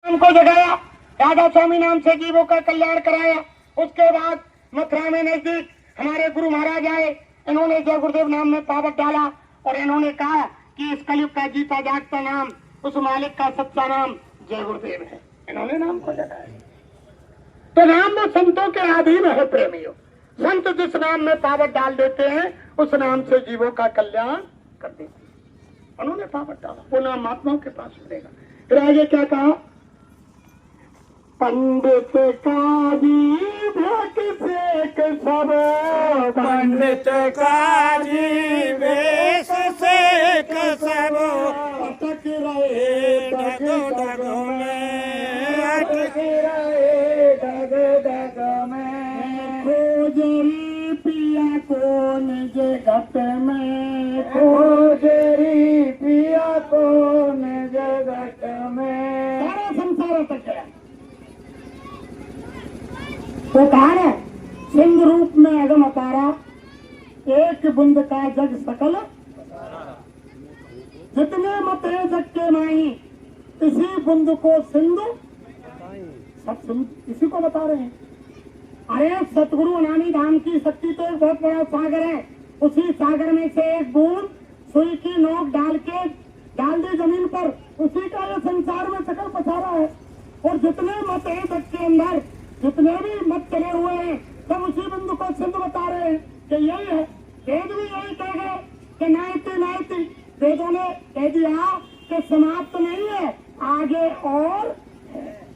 नाम को जगाया, राधा स्वामी नाम से जीवों का कल्याण कराया। उसके बाद मथुरा में नजदीक हमारे गुरु महाराज आए, इन्होंने जय गुरुदेव नाम में पावत डाला और इन्होंने कहा कि इस कलयुग का जीता जागता नाम, उस मालिक का सच्चा नाम जय गुरुदेव है। इन्होंने नाम को जगाया। तो नाम में संतों के अधीन है प्रेमियों। संत जिस नाम में पावत डाल देते हैं उस नाम से जीवों का कल्याण कर देते हैं। उन्होंने पावत डाला, वो नाम महात्माओं के पास मिलेगा। फिर आगे क्या कहा? पंडित काजी भेक सेक सब, पंडित काजी वेश सेक सब, अटक रहे डग डग में, अटक रहे डग डग में। खोजरी पिया को निज घट में, खोजरी पिया को निज घट में। सारा संसार अटक गया। वो कहा है सिंह रूप में अगम अपारा, एक बुंद का जग सकल, जितने मत है जग के माई, इसी बुंद को सिंधु सब सिंधु इसी को बता रहे हैं। अरे सतगुरु अनामी धाम की शक्ति तो एक बहुत बड़ा सागर है, उसी सागर में से एक बूंद सुई की नोक डाल दी जमीन पर, उसी का ये संसार में सकल पसारा है। और जितने मत है जग के अंदर, जितने भी मत चले हुए हैं, सब उसी बिंदु को सिंधु बता रहे हैं कि यही है। वेद भी यही कह गए कि नायति नायति, वेदों ने कह दिया कि समाप्त नहीं है, आगे और है।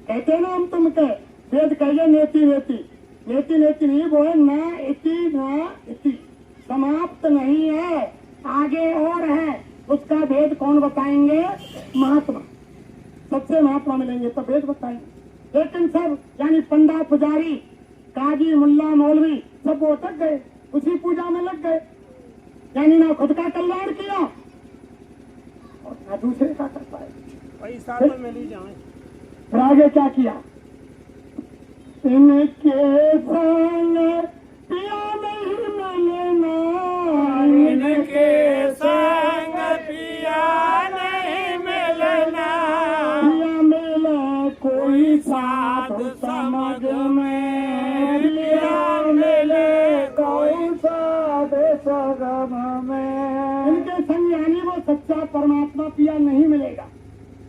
कहते ना हम तुमके वेद कहिए नेति नेति, नेति नेति नहीं, वो है न इति, समाप्त नहीं है, आगे और है। उसका भेद कौन बताएंगे? महात्मा। सबसे महात्मा मिलेंगे तो भेद बताएंगे। लेकिन सब यानी पंडा पुजारी काजी मुल्ला मौलवी सब वो अटक गए, उसी पूजा में लग गए, यानी ना खुद का कल्याण किया और ना दूसरे का कर पाए। पैसा तो मिल ही जाए। फिर आगे क्या किया? इनके संग पिया नहीं मिलना, इनके संग पिया नहीं मिलना, पिया मिले कोई साधु समझ में, पिया मिले कोई साधु सगम में। इनके संग यानी वो सच्चा परमात्मा पिया नहीं मिलेगा,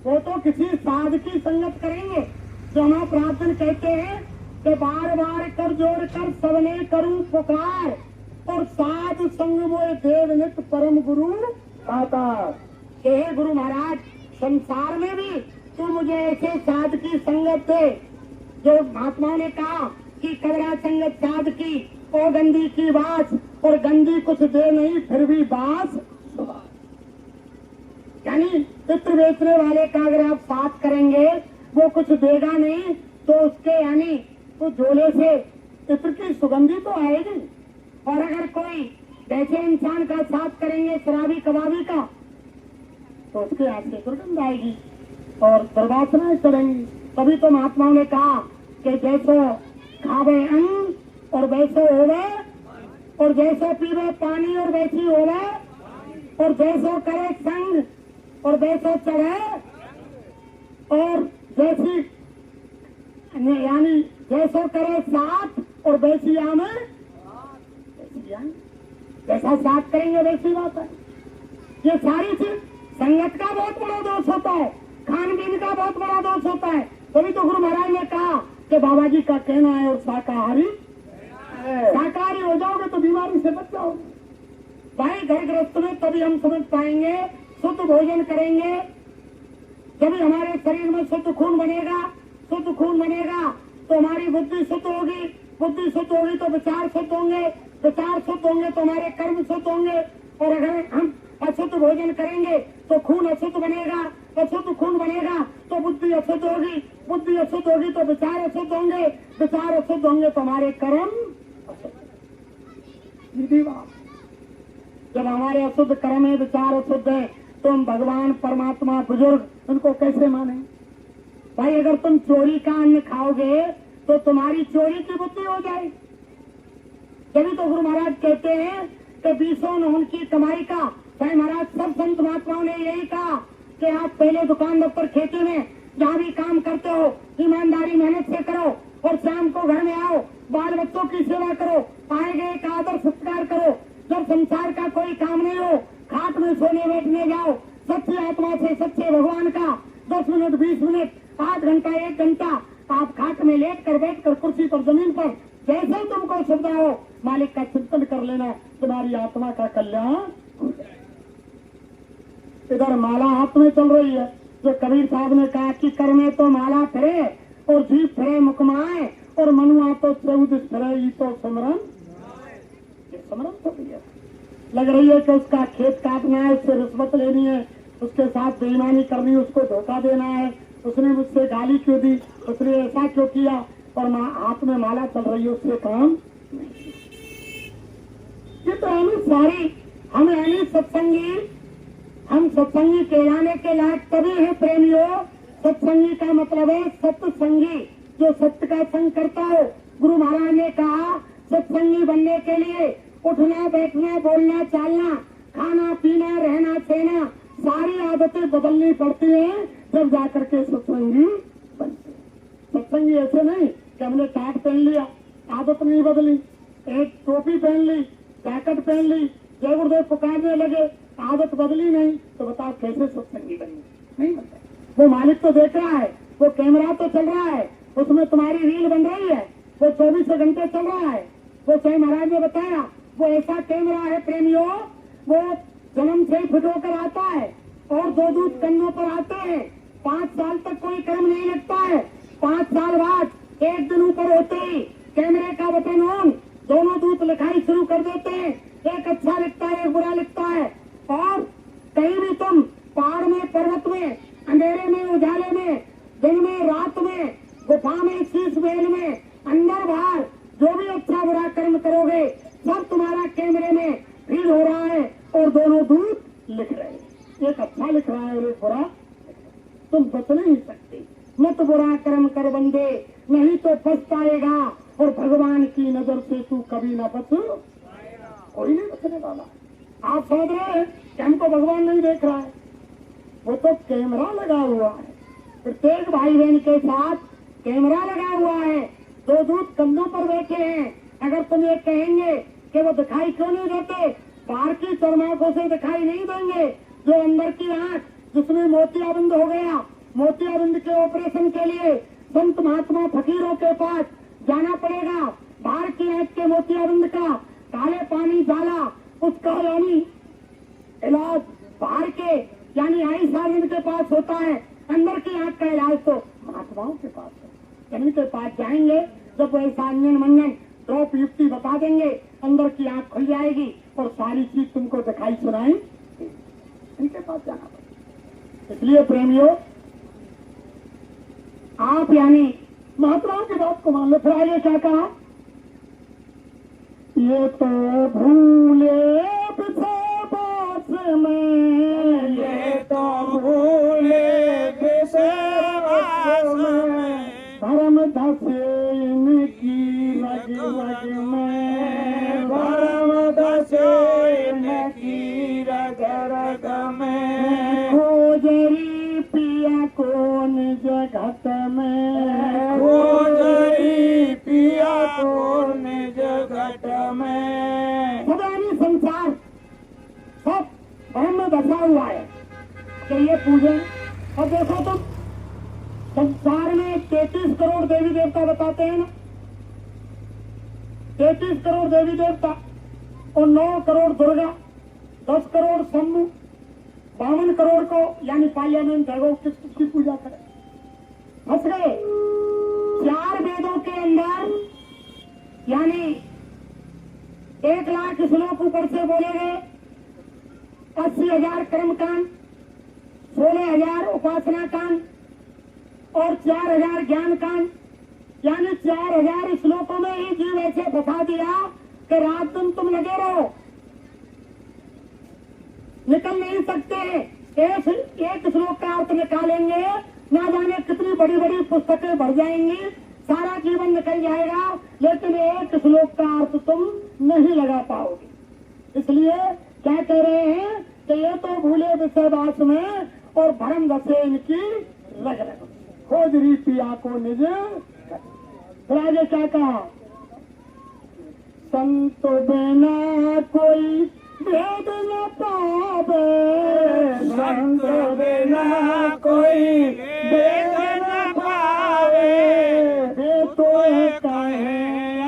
वो तो किसी साध की संगत करेंगे। जो हम प्रार्थना कहते हैं कि बार बार कर जोड़ कर सबने करूं पुकार, और साधु संग वो देव नित परम गुरु दातार। हे गुरु महाराज, संसार में भी तू मुझे ऐसे साध की संगत दे। जो महात्माओं ने कहा कि कबरा संगत साध की, ओ गंदी की बास, और गंदी कुछ दे नहीं फिर भी बास सुबह। यानी पितृ बेचने वाले का अगर आप साथ करेंगे वो कुछ देगा नहीं, तो उसके यानी तो झोले से पितृ की सुगंधी तो आएगी। और अगर कोई वैसे इंसान का साथ करेंगे शराबी कबाबी का, तो उसके हाथ से दुर्गंध आएगी और दुर्वासनाएं चढ़ेंगी। तभी तो महात्माओं ने कहा कि जैसो खावे अन्न और वैसो होवे, और जैसो पीवे पानी और वैसी होवे, और जैसो करे संग और वैसो चढ़े, और जैसी यानी जैसो करे साथ और वैसी आमे, जैसा साथ करेंगे वैसी बात है। ये सारी चीज संगत का बहुत बड़ा दोष होता है, खान पीन का बहुत बड़ा दोष होता है। तभी तो गुरु महाराज ने कहा कि बाबा जी का कहना है और शाकाहारी हो जाओगे तो बीमारी से बच जाओगे। भाई घर गृहस्थ में तभी हम समझ पाएंगे, शुद्ध भोजन करेंगे तभी हमारे शरीर में शुद्ध खून बनेगा। शुद्ध खून बनेगा तो हमारी बुद्धि शुद्ध होगी, बुद्धि शुद्ध होगी तो विचार शुद्ध होंगे, विचार शुद्ध होंगे तो हमारे कर्म शुद्ध होंगे। और अगर हम अशुद्ध भोजन करेंगे तो खून अशुद्ध बनेगा, अशुद्ध खून बनेगा तो बुद्धि अशुद्ध होगी, बुद्धि अशुद्ध होगी तो विचार अशुद्ध होंगे, विचार अशुद्ध होंगे तो हमारे कर्म अशुद्ध। जब हमारे अशुद्ध कर्म है, विचार अशुद्ध है, तो हम भगवान परमात्मा बुजुर्ग उनको कैसे माने? भाई अगर तुम चोरी का अन्न खाओगे तो तुम्हारी चोरी की बुद्धि हो जाएगी। तभी तो गुरु महाराज कहते हैं कि 20 नहुन की कमाई का, चाहे महाराज सब संत महात्माओं ने यही कहा कि आप पहले दुकान दफ्तर खेती में जहाँ भी काम करते हो ईमानदारी मेहनत से करो और शाम को घर में आओ, बाल बच्चों की सेवा करो, आए गए का आदर सत्कार करो। जब संसार का कोई काम नहीं हो, खाट में सोने बैठने जाओ, सच्ची आत्मा से सच्चे भगवान का 10 मिनट 20 मिनट 8 घंटा 1 घंटा आप खाट में लेट कर बैठ कर कुर्सी पर जमीन पर जैसे तुमको सुविधा हो मालिक का चिंतन कर लेना, तुम्हारी आत्मा का कल्याण हो जाएगा। इधर माला हाथ में चल रही है, जो कबीर साहब ने कहा कि कर में तो माला फिरे और जीभ फिरे मुकमाए और मनुआ तो चौदिस फिरे ये तो सिमरन, ये सिमरन तो है। लग रही है कि उसका खेत काटना है, उससे रिश्वत लेनी है, उसके साथ बेईमानी करनी, उसको धोखा देना है, उसने मुझसे गाली क्यों दी, उसने ऐसा क्यों किया, और हाथ में माला चल रही है, उससे काम नहीं। ये तो हम यानी सत्संगी, हम सत्संगी कहलाने के लायक तभी है प्रेमियों। सत्संगी का मतलब है सत्संगी, जो सत्य का संग करता हो। गुरु महाराज ने कहा सत्संगी बनने के लिए उठना बैठना बोलना चालना खाना पीना रहना सहना सारी आदतें बदलनी पड़ती हैं, जब जाकर के सत्संगी बनते हैं। सत्संगी ऐसे नहीं कि हमने टाट पहन लिया, आदत नहीं बदली, एक टोपी पहन ली, जैकेट पहन ली, जय गुरुदेव पुकारने लगे, आदत बदली नहीं, तो बताओ कैसे सत्संगी बनी? नहीं बनता। वो मालिक तो देख रहा है, वो कैमरा तो चल रहा है, उसमें तुम्हारी रील बन रही है, वो 24 घंटे चल रहा है। वो सही महाराज ने बताया, वो ऐसा कैमरा है प्रेमियों, वो जन्म से ही फिट होकर आता है और 2 दूध कन्नों पर आते हैं। 5 साल तक कोई कर्म नहीं लगता है, 5 साल बाद 1 दिन ऊपर होते ही कैमरे का बटन ऑन, दोनों दूत लिखाई शुरू कर देते हैं। एक अच्छा लिखता है, एक बुरा लिखता है। और कहीं भी तुम पहाड़ में, पर्वत में, अंधेरे में, उजाले में, दिन में, रात में, गुफा में, शीश महल में, अंदर बाहर जो भी अच्छा बुरा कर्म करोगे सब तुम्हारा कैमरे में फीड हो रहा है और दोनों दूत लिख रहे हैं। एक अच्छा लिख रहा है और एक बुरा। तुम बच नहीं सकते। मत बुरा कर्म कर बंदे, नहीं तो पछताएगा और भगवान की नजर से तू कभी न बच, कोई नहीं बचने वाला। आप सोच रहे हैं कि हमको भगवान नहीं देख रहा है, वो तो कैमरा लगा हुआ है। प्रत्येक भाई बहन के साथ कैमरा लगा हुआ है, 2 दूत कंधों पर बैठे हैं। अगर तुम ये कहेंगे कि वो दिखाई क्यों नहीं देते, बाहर की चरमाखों से दिखाई नहीं देंगे, जो अंदर की आंख जिसमें मोतियाबिंद हो गया, मोतियाबिंद के ऑपरेशन के लिए संत महात्मा फकीरों के पास जाना पड़ेगा। बाहर की आंख के मोतियाबिंद का काले पानी डाला, उसका यानी इलाज बाहर के यानी आई साधन के पास होता है। अंदर की आंख का इलाज तो महात्माओं के पास है। इनके पास जाएंगे, जब वो ऐसा अंजन मंजन ड्रॉप युक्ति बता देंगे, अंदर की आंख खुल जाएगी और सारी चीज तुमको दिखाई सुनाई, इनके पास जाना पड़ेगा। इसलिए प्रेमियों, आप यानी महात्माओं की बात को मान लो। फिर आगे क्या कहा, ये तो भूले विश्वास में, ये तो भूले विश्वास में, धर्म धसे इनकी रग रग में, धर्म धसे इनकी रग रग में, खोजरी पिया को निज घट में, खोजरी पिया को निज घट में। सब यानी संसार सब धर्म में बसा हुआ है कि ये पूजन। अब देखो तुम, संसार में 33 करोड़ देवी देवता बताते हैं ना, 33 करोड़ देवी देवता और 9 करोड़ दुर्गा, 10 करोड़ शंभु, 52 करोड़ को यानी पार्लियामेंट है, वो किसकी पूजा करे? फंस गए। 4 वेदों के अंदर यानी 1 लाख श्लोक ऊपर से बोले गए, 80,000 कर्म कांड, 16,000 उपासना कांड और 4,000 ज्ञान कांड, यानी 4,000 श्लोकों में ही जीव ऐसे फंसा दिया कि रात दिन तुम लगे रहो, निकल नहीं सकते। एक श्लोक का अर्थ निकालेंगे, ना जाने कितनी बड़ी बड़ी पुस्तकें भर जाएंगी, सारा जीवन निकल जाएगा, लेकिन एक श्लोक का अर्थ तुम नहीं लगा पाओगे। इसलिए क्या कह रहे हैं कि ये तो भूले विषयवास में और भरम धसे इनकी रग रग। खोजरी पिया को निज। फिर आगे क्या कहा? संत बिना कोई भेद न पावे, संत बिना कोई भेद न पावे, वे तो कहे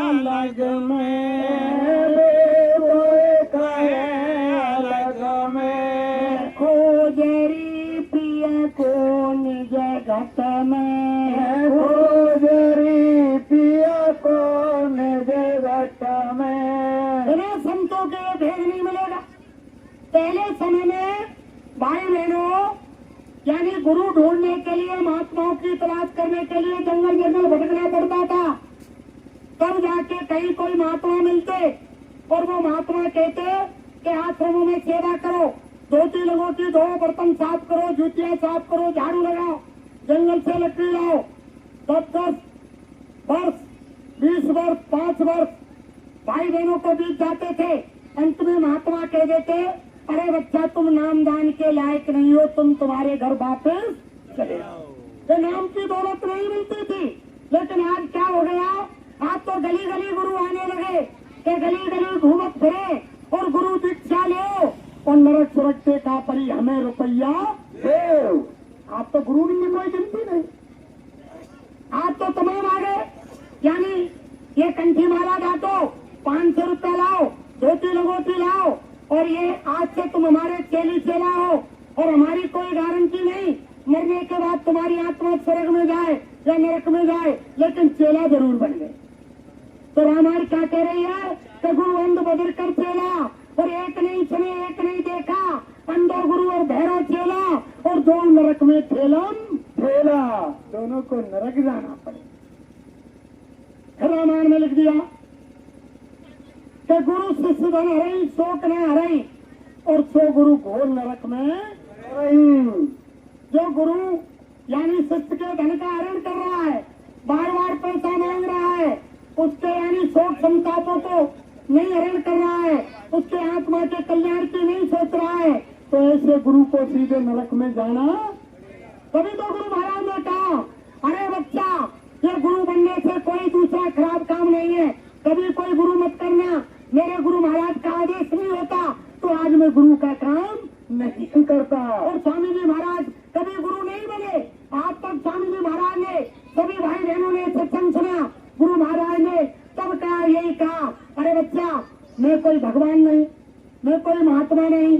अलग में, वे तो कहे अलग में। खोजरी पिया को निज घट में, खोजरी पिया को निज घट में। बिना संतों के ये भेद नहीं मिलेगा। पहले समय में भाई बहनों यानी गुरु ढूंढने के लिए, महात्माओं की तलाश करने के लिए जंगल जंगल भटकना पड़ता था। तब जाके कहीं कोई महात्मा मिलते और वो महात्मा कहते कि आश्रमों में सेवा करो, धोती लगोटी धो, बर्तन साफ करो, जूतियां साफ करो, झाड़ू लगाओ, जंगल से लकड़ी लाओ। 10-10 वर्ष, 20 वर्ष, 5 वर्ष भाई बहनों को बीत जाते थे। अंत में महात्मा कह देते, अरे बच्चा तुम नामदान के लायक नहीं हो, तुम तुम्हारे घर वापस चले जाओ। तो नाम की दौलत नहीं मिलती थी। लेकिन आज क्या हो गया? आज तो गली गली गुरु आने लगे कि गली गली घूमत फिरे और गुरु दीक्षा लो और नरक सुरक्षे का परी हमें रुपया दो। आप तो गुरु की कोई गिनती नहीं। आप तो तमाम आ गए, यानी ये कंठी माला गातो, 500 रुपया लाओ, धोती लगोटी लाओ, और ये आज से तुम हमारे चेली चेला हो और हमारी कोई गारंटी नहीं मरने के बाद तुम्हारी आत्मा स्वर्ग में जाए या नरक में जाए, लेकिन चेला जरूर बन गए। तो रामायण क्या कह रही है कि गुरु अंध बदल कर चेला, और एक नहीं सुने एक नहीं देखा, अंधो गुरु और भैरव चेला, और दो नरक में ठेलम ठेला, दोनों को नरक जाना पड़े। फिर रामायण में लिख दिया कि गुरु शिष्य धन हरई शोक न हरई, और सो गुरु घोर नरक में रही। जो गुरु यानी शिष्य के धन का हरण कर रहा है, बार बार पैसा मांग रहा है, उसके यानी शोक संतापों को नहीं हरण कर रहा है, उसके आत्मा के कल्याण की नहीं सोच रहा है, तो ऐसे गुरु को सीधे नरक में जाना। तभी तो गुरु महाराज ने कहा, अरे बच्चा ये गुरु बनने से कोई दूसरा खराब काम नहीं है, कभी कोई गुरु मत करना, मेरे गुरु महाराज का आदेश नहीं होता तो आज मैं गुरु का काम नहीं करता। और स्वामी जी महाराज कभी गुरु नहीं बने। आज तक स्वामी जी महाराज ने, सभी भाई बहनों ने सत्संग सुना, गुरु महाराज ने तब कहा, यही कहा, अरे बच्चा मैं कोई भगवान नहीं, मैं कोई महात्मा नहीं,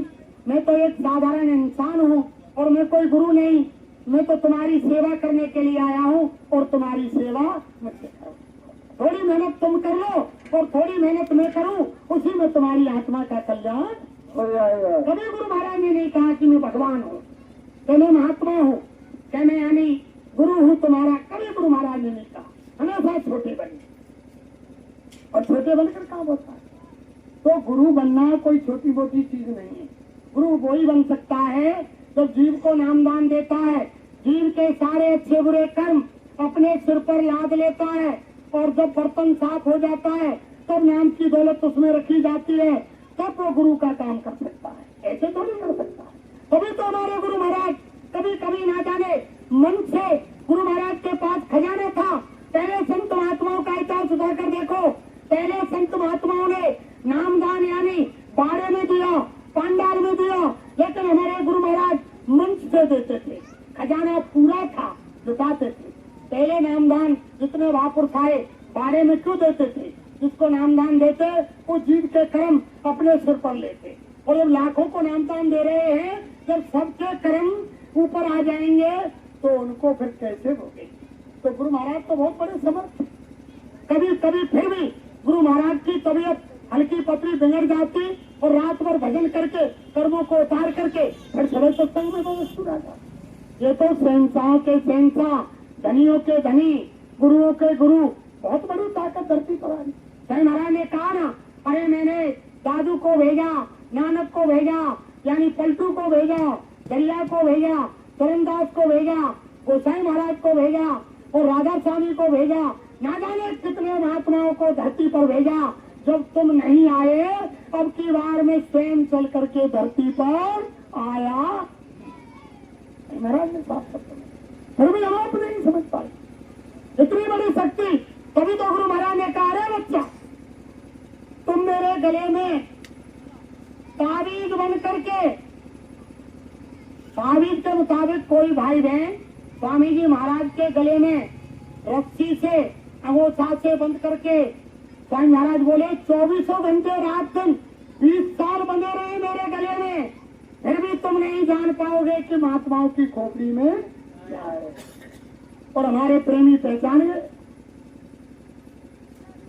मैं तो एक साधारण इंसान हूँ और मैं कोई गुरु नहीं, मैं तो तुम्हारी सेवा करने के लिए आया हूँ और तुम्हारी सेवा मुझसे करो। थोड़ी मेहनत तुम कर लो और थोड़ी मेहनत मैं करूं, उसी में तुम्हारी आत्मा का कल्याण हो जाएगा। कभी गुरु महाराज ने नहीं कहा कि मैं भगवान हूँ, कि मैं महात्मा हूँ, कि मैं यानी गुरु हूँ तुम्हारा, कभी गुरु महाराज ने नहीं कहा। हमेशा छोटे बने, और छोटे बनकर काम होता है। तो गुरु बनना कोई छोटी मोटी चीज नहीं है। गुरु वही बन सकता है जो जीव को नामदान देता है, जीव के सारे अच्छे बुरे कर्म अपने सिर पर लाद लेता है, और जब बर्तन साफ हो जाता है तब नाम की दौलत उसमें रखी जाती है, तब वो गुरु का काम कर सकता है। ऐसे तो नहीं कर सकता। तभी तो हमारे गुरु महाराज कभी कभी ना जाने मन से, गुरु महाराज के पास खजाना था। पहले संत महात्माओं का इतिहास उठाकर देखो, पहले संत महात्माओं ने नामदान यानी बाड़े में दिया, पांडाल में दिया, लेकिन हमारे गुरु महाराज मंच से देते थे, खजाना पूरा था, जुटाते थे। पहले नामदान जितने महापुरुष आए बाड़े में क्यों देते थे? जिसको नामदान देते वो जीव के कर्म अपने सिर पर लेते, और जब लाखों को नामदान दे रहे हैं, जब सबके कर्म ऊपर आ जाएंगे तो उनको फिर कैसे भोगे? तो गुरु महाराज तो बहुत बड़े समर्थ। कभी कभी फिर भी गुरु महाराज की तबीयत हल्की पतली बिगड़ जाती और रात भर भजन करके कर्मों को उतार करके फिर सुबह सत्संग में प्रवेश हो जाता। ये तो शहंशाहों के शहंशाह, धनियों के धनी, गुरुओं के गुरु, बहुत बड़ी ताकत धरती पर आई। साईं महाराज ने कहा ना, अरे मैंने दादू को भेजा, नानक को भेजा, यानी पलटू को भेजा, दरिया को भेजा, चरणदास को भेजा, गोसाई महाराज को भेजा और राधा स्वामी को भेजा, ना जाने कितने महात्माओं को धरती पर भेजा। जब तुम नहीं आए, अब की बार में स्वयं चल करके धरती पर आया। महाराज ने साफ फिर भी हम आप नहीं समझ पाए इतनी बड़ी शक्ति। तभी तो गुरु महाराज ने कहा, अरे बच्चा तुम मेरे गले में ताबीज बन करके, ताबीज के मुताबिक कोई भाई बहन स्वामी जी महाराज के गले में रस्सी से अंगोछा से बंद करके, स्वामी महाराज बोले 24 घंटे रात दिन 20 साल बंधे रहे मेरे गले में, फिर भी तुम नहीं जान पाओगे कि महात्माओं की खोपड़ी में क्या है। और हमारे प्रेमी पहचान गए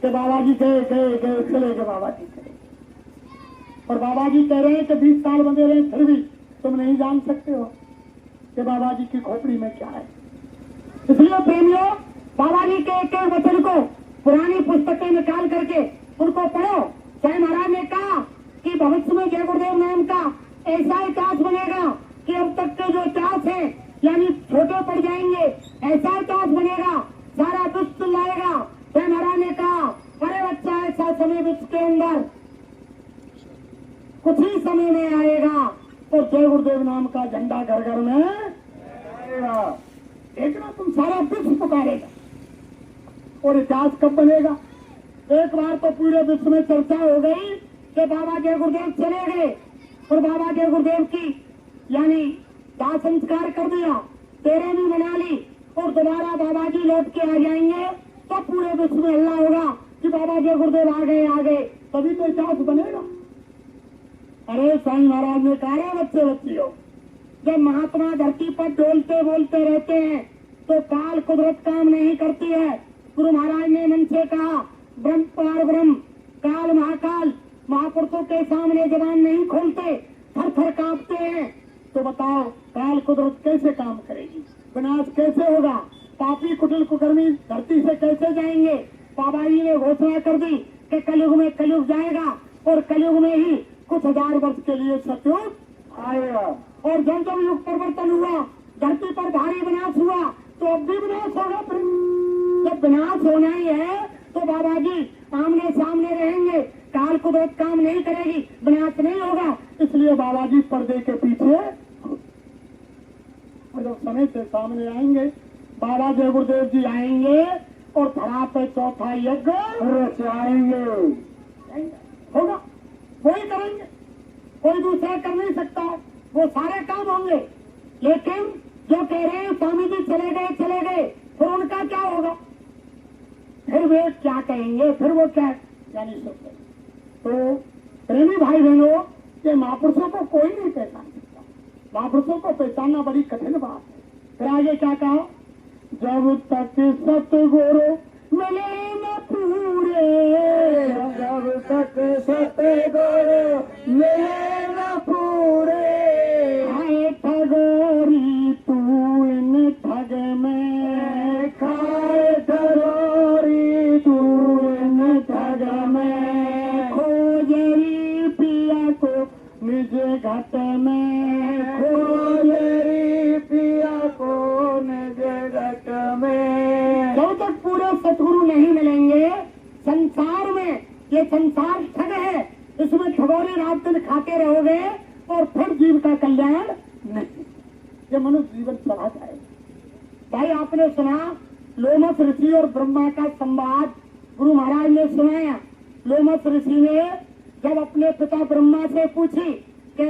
कि बाबा जी गए चले गए, बाबा जी चले। और बाबा जी कह रहे हैं कि 20 साल बंधे रहे, फिर भी तुम नहीं जान सकते हो कि बाबा जी की खोपड़ी में क्या है। इसलिए प्रेमियों, बाबा जी के एक एक वचन को पुरानी पुस्तकें निकाल करके उनको पढ़ो। चाहे महाराज ने कहा कि भविष्य में जय गुरुदेव नाम का ऐसा इतिहास बनेगा कि अब तक के जो इतिहास है यानी छोटे पड़ जाएंगे, ऐसा इतिहास बनेगा, सारा विश्व लाएगा। चाहे महाराज ने कहा, अरे बच्चा ऐसा समय विश्व के अंदर कुछ ही समय में आएगा और जय गुरुदेव नाम का झंडा घर घर में आएगा। देखना तुम सारा विश्व पुकारेगा। और इतिहास कब बनेगा? एक बार तो पूरे विश्व में चर्चा हो गई कि बाबा जय गुरुदेव चले गए और बाबा जय गुरुदेव की यानी दाह संस्कार कर दिया, तेरे भी बना ली और दोबारा बाबा जी लौट के आ जाएंगे तो पूरे विश्व में हल्ला होगा कि बाबा जय गुरुदेव आ गए, तभी तो इतिहास बनेगा। अरे स्वामी महाराज ने कहा, रे बच्चे बच्चियों, जब महात्मा धरती पर डोलते बोलते रहते हैं तो काल कुदरत काम नहीं करती है। गुरु महाराज ने मन से कहा, ब्रह्म पार ब्रह्म, काल महाकाल महापुरुषों के सामने जबान नहीं खोलते, थर थर कांपते हैं। तो बताओ काल कुदरत कैसे काम करेगी? विनाश कैसे होगा? पापी कुटिल कुकर्मी धरती से कैसे जाएंगे? बाबा जी ने घोषणा कर दी कि कलयुग में कलयुग जाएगा और कलयुग में ही कुछ हजार वर्ष के लिए सतयुग आएगा। और जब जब युग परिवर्तन हुआ, धरती पर भारी विनाश हुआ, तो अब भी विनाश होगा। जब विनाश होना ही है तो बाबा जी आमने सामने रहेंगे, काल कुदरत काम नहीं करेगी, विनाश नहीं होगा। इसलिए बाबा जी पर्दे के पीछे, और जब समय से सामने आएंगे, बाबा जय गुरुदेव जी आएंगे और धरा पे चौथा यज्ञ रचाएंगे। होगा, वही करेंगे, कोई दूसरा कर नहीं सकता, वो सारे काम होंगे। लेकिन जो कह रहे हैं स्वामी जी चले गए, फिर उनका क्या होगा? फिर वे क्या कहेंगे? फिर वो क्या यानी सोचते। तो प्रेमी भाई बहनों, ये महापुरुषों को कोई नहीं पहचान सकता, महापुरुषों को पहचानना बड़ी कठिन बात है। फिर आगे क्या कहा? जब तक सतगुरु मिले न पूरे, जब तक सतगुरु मिले न पूरे, आए ठगोरी तू इन ठग में, खाए ठगोरी तू इन ठग में, खोजरी पिया को निज घट में, खोजरी पिया को निज घट में। जब तक पूरे सतगुरु नहीं मिलेंगे, संसार में ये संसार ठग है, इसमें ठगोरी रात दिन खाते रहोगे और फिर जीव का कल्याण नहीं, ये मनुष्य जीवन चला जाएगा। भाई आपने सुना लोमस ऋषि और ब्रह्मा का संवाद, गुरु महाराज ने सुनाया। लोमस ऋषि ने जब अपने पिता ब्रह्मा से पूछी कि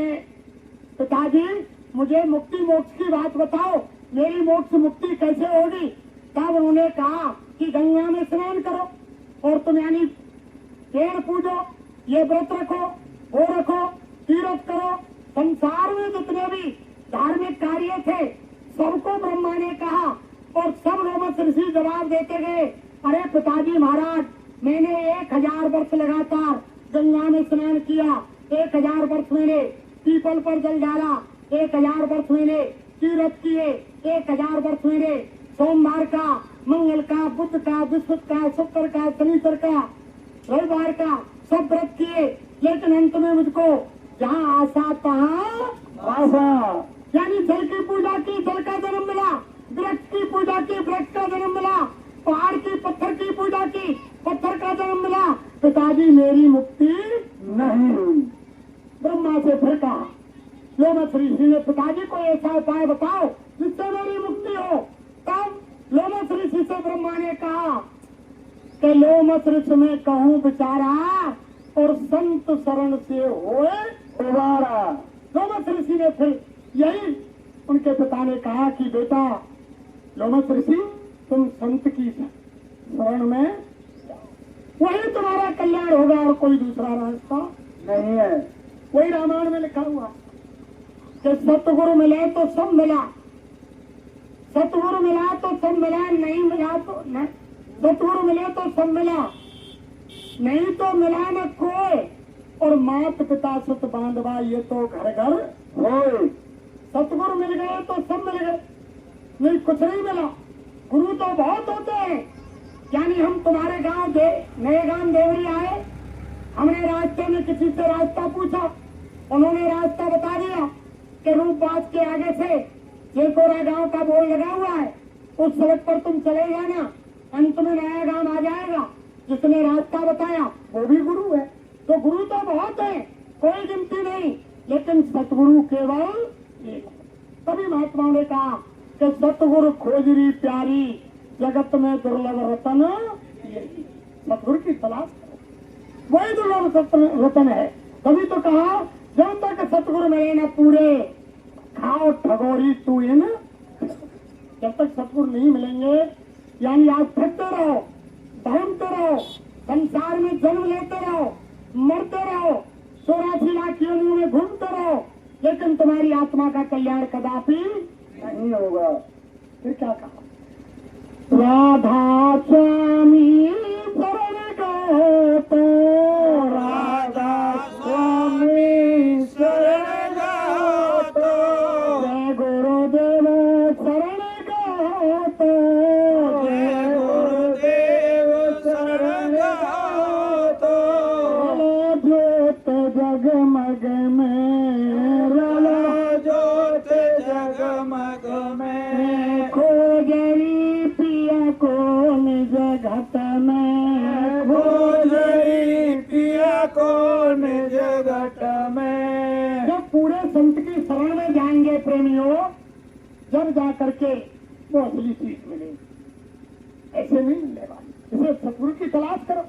पिताजी मुझे मुक्ति मोक्ष की बात बताओ, मेरी मोक्ष मुक्ति कैसे होगी? तब उन्होंने कहा कि गंगा में स्नान करो और तुम यानी पेड़ पूजो, ये व्रत रखो, वो रखो, तीर्थ करो। संसार में जितने भी धार्मिक कार्य थे सबको ब्रह्मा ने कहा और सब लोमस ऋषि जवाब देते गए, अरे पिताजी महाराज, मैंने 1000 वर्ष लगातार गंगा में स्नान किया, 1000 वर्ष मैंने पीपल पर जल डाला, 1000 वर्ष मैंने तीर्थ किए, 1000 वर्ष मैंने सोमवार का, मंगल का, बुध का, बृहस्पति का, शुक्र का, शनिवार का, रविवार का सब व्रत किए। लेकिन अंत में मुझको जहाँ आशा तहाँ आशा, यानी जल की पूजा की, जल का जन्म मिला, वृक्ष की पूजा की, वृक्ष का जन्म मिला, पहाड़ की पत्थर की पूजा की, पत्थर का जन्म मिला। पिताजी मेरी मुक्ति नहीं हुई। ब्रह्मा से फिर कहा, लोमस ऋषि ने पिताजी को ऐसा उपाय बताओ जिससे मेरी मुक्ति हो। लोमस ऋषि से ब्रह्मा ने कहा कि लोमस ऋषि में कहूँ बेचारा और संत शरण से होए उबारा। लोमस ऋषि ने फिर यही उनके पिता ने कहा कि बेटा लोमस ऋषि तुम संत की शरण में, वही तुम्हारा कल्याण होगा और कोई दूसरा रास्ता नहीं है। वही रामायण में लिखा हुआ कि सतगुरु मिले तो सब मिला, सतगुरु मिला तो सब मिला, नहीं मिला तो न, सतगुरु मिले तो सब मिला, नहीं तो मिला न कोई। और मात पिता सुत बांधवा ये तो घर घर होए। सतगुरु मिल गए तो सब मिल गए, नहीं कुछ नहीं मिला। गुरु तो बहुत होते हैं। यानी हम तुम्हारे गांव नए गांव देवरी आए, हमने रास्ते में किसी से रास्ता पूछा, उन्होंने रास्ता बता दिया कि रूपबाज के आगे से चेकोरा गांव का बोर्ड लगा हुआ है, उस सड़क पर तुम चले जाना, अंत में नया गांव आ जाएगा। जिसने रास्ता बताया वो भी गुरु है। तो गुरु तो बहुत है, कोई गिनती नहीं, लेकिन सतगुरु केवल एक। तभी महात्माओं ने कहा कि सतगुरु खोजरी प्यारी, जगत में दुर्लभ रतन यही। सतगुरु की तलाश करो, वही दुर्लभ रतन है। तभी तो कहा जब तक सतगुरु मिले न पूरे, खाओ ठगोरी तू इन। जब तक सतगुरु नहीं मिलेंगे, यानी आप थकते रहो, धर्मते रहो, संसार में जन्म लेते रहो, मरते रहो, 84 लाख योनियों में घूमते रहो, लेकिन तुम्हारी आत्मा का कल्याण कदापि नहीं होगा। फिर क्या कहा? राधा स्वामी शरण गो तो, राधा स्वामी शरण गो तो, जय गुरुदेव शरण गो तो, जय गुरुदेव शरण गो तो, ज्योत जगमग में, रलो ज्योत जगमग में, खोजरी पिया को निज घट में, खोजरी पिया को निज घट में। जब पूरे संत की शरण में जाएंगे प्रेमियों, जब जा करके वो असली चीज मिलेगी, ऐसे नहीं मिलने वाली। इसे सतगुरु की तलाश करो,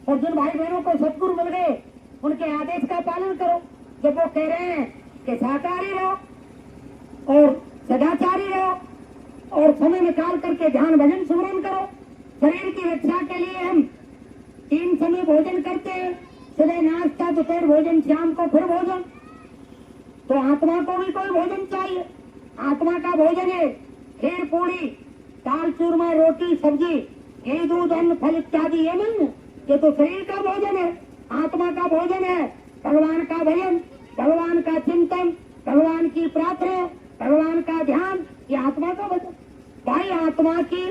और जिन भाई बहनों को सतगुरु मिल गए उनके आदेश का पालन करो। जब वो कह रहे हैं कि शाकाहारी रहो और सदाचारी रहो और समय निकाल करके ध्यान भजन सुमरन करो, शरीर की रक्षा के लिए हम 3 समय भोजन करते हैं, सुबह नाश्ता, दोपहर भोजन, शाम को फिर भोजन। तो आत्मा को भी कोई भोजन चाहिए। आत्मा का भोजन है खीर पूरी, दाल चूरमा, रोटी सब्जी, घी दूध अन्न फल इत्यादि, ये नहीं है। ये तो शरीर का भोजन है। आत्मा का भोजन है भगवान का भजन, भगवान का चिंतन, भगवान की प्रार्थना, भगवान का ध्यान, ये आत्मा का भजन। भाई आत्मा की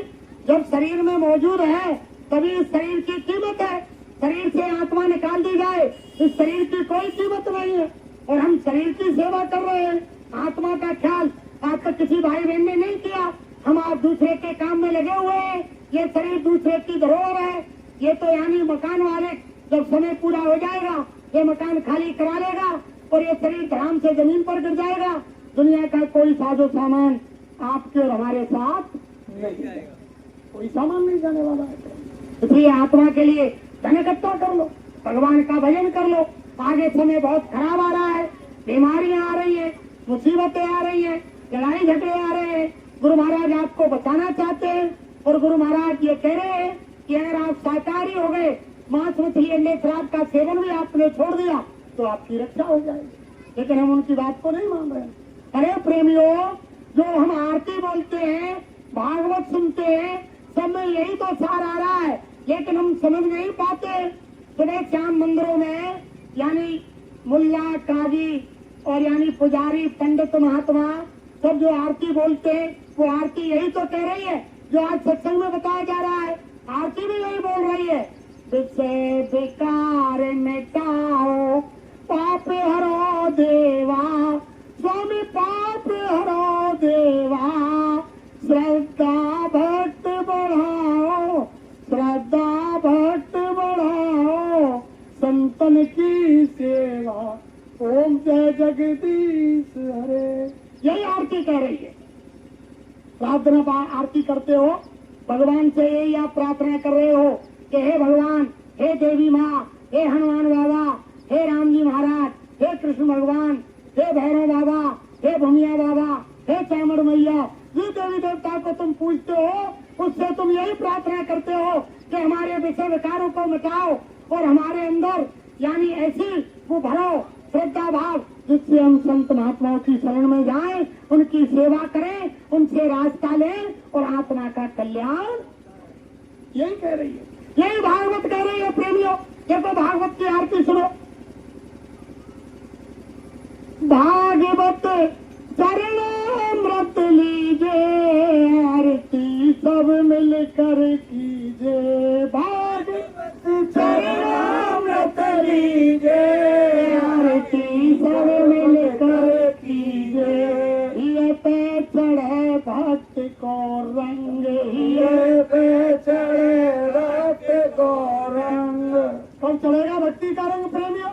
जब शरीर में मौजूद है तभी इस शरीर की कीमत है। शरीर से आत्मा निकाल दी जाए, इस शरीर की कोई कीमत नहीं है। और हम शरीर की सेवा कर रहे हैं, आत्मा का ख्याल आज तक किसी भाई बहन ने नहीं किया। हम आप दूसरे के काम में लगे हुए हैं। ये शरीर दूसरे की धरोहर है। ये तो यानी मकान मालिक जब समय पूरा हो जाएगा ये मकान खाली करा लेगा और ये शरीर धड़ाम से जमीन पर गिर जाएगा। दुनिया का कोई साजो सामान आपके और हमारे साथ नहीं जाएगा, कोई सामान नहीं जाने वाला है। इसलिए आत्मा के लिए धन इकट्ठा कर लो, भगवान का भजन कर लो। आगे समय बहुत खराब आ रहा है, बीमारियां आ रही है, मुसीबतें आ रही है, लड़ाई झगड़े आ रहे हैं। गुरु महाराज आपको बचाना चाहते हैं और गुरु महाराज ये कह रहे हैं कि अगर आप शाकाहारी हो गए, मांस मछली अंडे शराब का सेवन भी आपने छोड़ दिया तो आपकी रक्षा हो जाएगी। लेकिन हम उनकी बात को नहीं मान रहे। अरे प्रेमियों, जो हम आरती बोलते हैं, भागवत सुनते हैं, सब में यही तो सार आ रहा है, लेकिन हम समझ नहीं पाते। सुबह शाम मंदिरों में यानी मुल्ला काजी और यानी पुजारी पंडित महात्मा सब जो आरती बोलते हैं वो आरती यही तो कह रही है जो आज सत्संग में बताया जा रहा है। आरती भी यही बोल रही है, विषय विकार मिटाओ, पाप हरो देवा, स्वामी पाप हरो देवा, श्रद्धा भक्त बढ़ाओ, श्रद्धा भक्त बढ़ाओ, संतन की सेवा, ओम जय जगदीश हरे। यही आरती कह रही है। प्रार्थना आरती करते हो, भगवान से यही आप प्रार्थना कर रहे हो कि हे भगवान, हे देवी माँ, हे हनुमान बाबा, हे राम जी महाराज, हे कृष्ण भगवान, हे भैरव बाबा, हे भूमिया बाबा, हे चामुंड मैया, जिस देवी देवता को तुम पूजते हो उससे तुम यही प्रार्थना करते हो कि हमारे विषय विकारों को मिटाओ और हमारे अंदर यानी ऐसी वो भरो श्रद्धा भाव जिससे हम संत महात्माओं की शरण में जाएं, उनकी सेवा करें, उनसे रास्ता लें और आत्मा का कल्याण। यही कह रही है, यही भागवत कह रही है प्रेमियों। देखो भागवत की आरती सुनो। भागवत चरणामृत लीजे, आरती सब मिलकर कीजे। भागवत चरणामृत लीजे, आरती सब मिलकर कीजे। ये पे चढ़े भक्त को रंग, ये पे चढ़े भक्त को रंग। कब चढ़ेगा भक्ति का रंग प्रेमियों?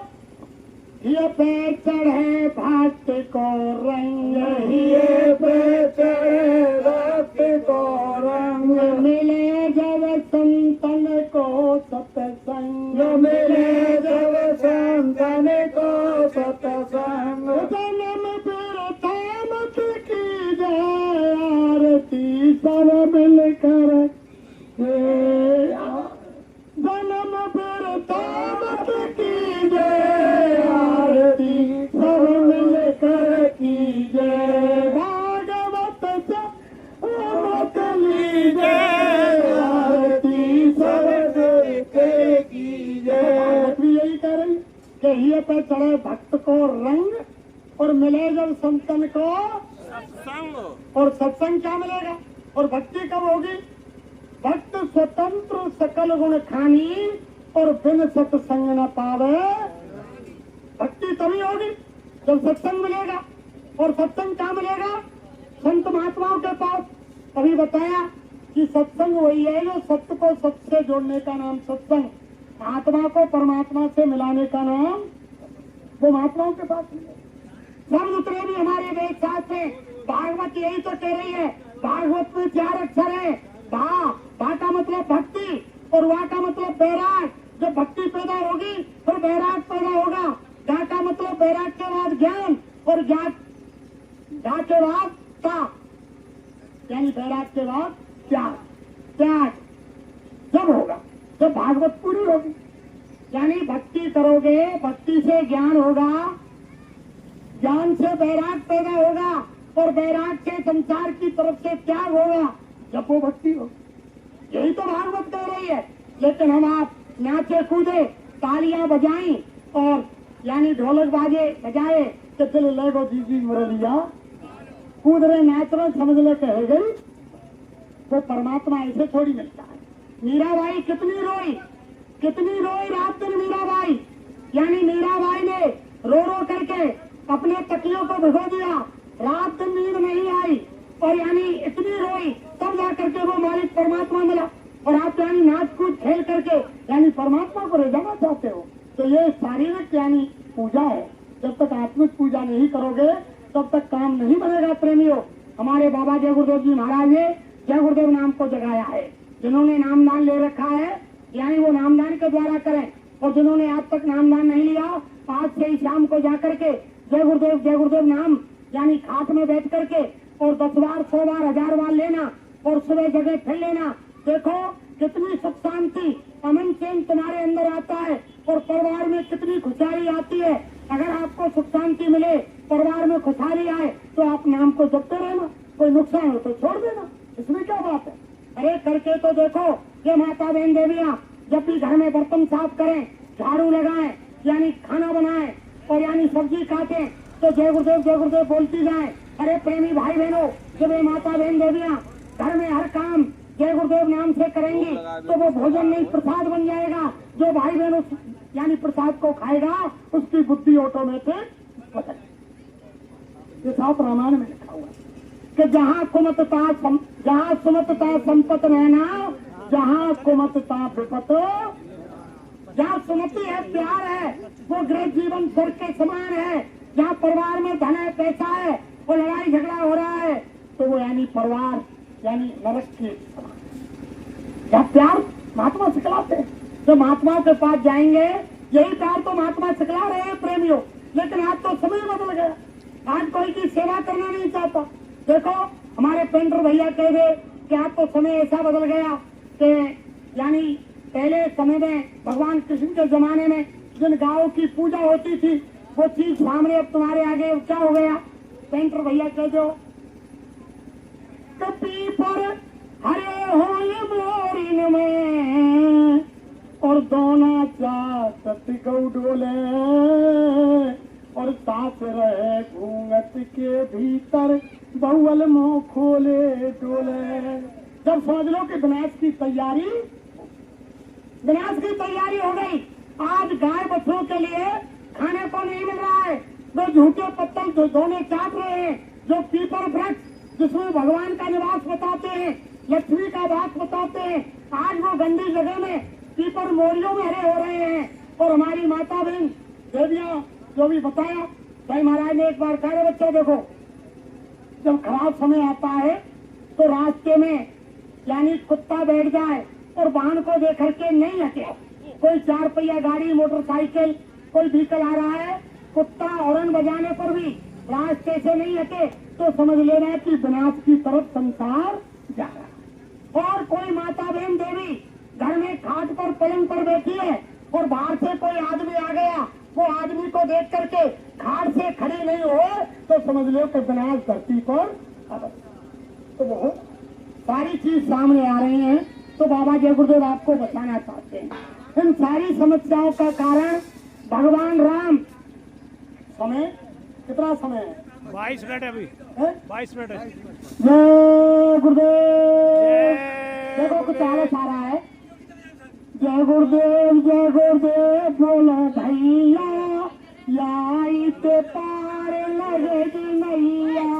ये पे चढ़े भक्त को रंग, ये पे चढ़े भक्त को रंग। मिले जब संतन को सत्संग, मिले जब संतन को सत्संग। जन्म फिर थामत की जय, आरती सब मिलकर जन्म फिर थामत की जय, आरती सब मिलकर कीजय। भागवत चरणामृत लीजे, आरती सब मिलकर कीजय। भागवत भी यही कह रही कि ये पे चढ़े भक्त को रंग और मिले जब संतन को सत्संग। और सत्संग क्या मिलेगा और भक्ति कब होगी? भक्त स्वतंत्र सकल गुण खानी और बिन सत्संग न पावे। भक्ति तभी होगी जब सत्संग मिलेगा। और सत्संग क्या मिलेगा? संत महात्माओं के पास। अभी बताया कि सत्संग वही है जो सत्य को सत्य से जोड़ने का नाम सत्संग, आत्मा को परमात्मा से मिलाने का नाम वो महात्माओं के पास मिलेगा। सब उतरे भी हमारे वेद शास्त्र में। भागवत यही तो कह रही है। भागवत में 4 अक्षर है। भा का मतलब भक्ति और वा का मतलब बैराग। जब भक्ति पैदा होगी फिर बैराग पैदा होगा। गा का मतलब बैराग के बाद ज्ञान और गा के बाद त्याग, यानी बैराग के बाद त्याग। त्याग जब होगा जब भागवत पूरी होगी, यानी भक्ति करोगे, भक्ति से ज्ञान होगा, ज्ञान से बैराग पैदा होगा और बैराग से संसार की तरफ से त्याग होगा जब वो भक्ति हो। यही तो भागवत कह रही है। लेकिन हम आप नाचे कूदे, तालियां बजाई और यानी ढोलक बाजे बजाए तो चलो लगो दीदी मुरलिया, कूद रहे नाच रहे, समझ ले कह गई। तो परमात्मा ऐसे थोड़ी मिलता है। मीराबाई कितनी रोई रात दिन मीराबाई। यानी मीराबाई ने रो करके अपने तकियों को भिगो दिया, रात दिन नींद नहीं आई और यानी इतनी रोई, तब जा करके वो मालिक परमात्मा मिला। और आप यानी नाच कूद खेल करके यानी परमात्मा को रिझाना चाहते हो, तो ये शारीरिक यानी पूजा है। जब तक आत्मिक पूजा नहीं करोगे तब तक काम नहीं बनेगा प्रेमियों। हमारे बाबा जय गुरुदेव जी महाराज ने जय गुरुदेव नाम को जगाया है। जिन्होंने नामदान ले रखा है यानी वो नामदान के द्वारा करें, और जिन्होंने आज तक नामदान नहीं लिया, आज से ही शाम को जाकर के जय गुरुदेव नाम यानी खाट में बैठ करके और 10 बार 100 बार 1000 बार लेना और सुबह जगह फिर लेना। देखो कितनी सुख शांति अमन चैन तुम्हारे अंदर आता है और परिवार में कितनी खुशहाली आती है। अगर आपको सुख शांति मिले, परिवार में खुशहाली आए तो आप नाम को जपते रहना, कोई नुकसान हो तो छोड़ देना, इसमें क्या बात है। अरे करके तो देखो, ये माता बहन देवियाँ जब भी घर में बर्तन साफ करें, झाड़ू लगाएं, यानी खाना बनाएं और यानी सब्जी काटें तो जय गुरुदेव बोलती जाएं। अरे प्रेमी भाई बहनों, जब ये माता बहन देवियाँ घर में हर काम जय गुरुदेव नाम से करेंगी तो वो भोजन नहीं प्रसाद बन जाएगा। जो भाई बहन उस यानी प्रसाद को खाएगा उसकी बुद्धि ऑटोमेटिक बदल। ये साफ रामायण में लिखा हुआ है कि जहाँ सुमतता संपत रहना, जहाँ कुमतता विपत। जहाँ सुमति है, प्यार है, वो गृह जीवन स्वर्ग के समान है। जहाँ परिवार में धन है, पैसा है और लड़ाई झगड़ा हो रहा है तो वो यानी परिवार यानी नरक के समान। या प्यार महात्मा सिखलाते हैं, जो महात्मा के पास जाएंगे यही प्यार तो महात्मा सिखला रहे हैं प्रेमियों। लेकिन आज तो समय बदल गया, आज कोई की सेवा करना नहीं चाहता। देखो हमारे पेंटर भैया कह रहे कि आज तो समय ऐसा बदल गया कि यानी पहले समय में भगवान कृष्ण के जमाने में जिन गायों की पूजा होती थी वो चीज सामने अब तुम्हारे आगे क्या हो गया। पेंटर भैया कह दो कपी पर हरे हो मोरिन में और दोना चात गौ डोले और साथ रहे घूंघट के भीतर बहुअल मुंह खोले डोले। जब समझ लो कि विनाश की तैयारी हो गई। आज गाय बछड़ों के लिए खाने को नहीं मिल रहा है, वो झूठे पत्तल जो दोने चाट रहे हैं, जो पीपर वृक्ष जिसमें भगवान का निवास बताते हैं, लक्ष्मी का वास बताते हैं, आज वो गंदी जगह में पीपर मोरियों में हरे हो रहे हैं। और हमारी माता बहन देवियां जो भी बताया भाई महाराज ने एक बार कहा बच्चों देखो जब खराब समय आता है तो रास्ते में यानी कुत्ता बैठ जाए और वाहन को देख करके नहीं हटे, कोई 4 पहिया गाड़ी मोटरसाइकिल कोई व्हीकल आ रहा है, कुत्ता हॉर्न बजाने पर भी रास्ते से नहीं हटे तो समझ लेना कि विनाश की तरफ संसार जा रहा है। और कोई माता बहन देवी घर में खाट पर पलंग पर बैठी है और बाहर से कोई आदमी आ गया, वो आदमी को देख करके खाट से खड़ी नहीं हो तो समझ लो कि विनाश धरती पर तो वो सारी चीज सामने आ रही है। तो बाबा जय गुरुदेव आपको बताना चाहते हैं इन सारी समस्याओं का कारण भगवान राम। समय कितना समय है? 22 मिनट है अभी, 22 मिनट है। जय गुरुदेव। देखो कुछ आलस आ रहा है। जय गुरुदेव बोलो भैया याई ते पार लगेगी नैया।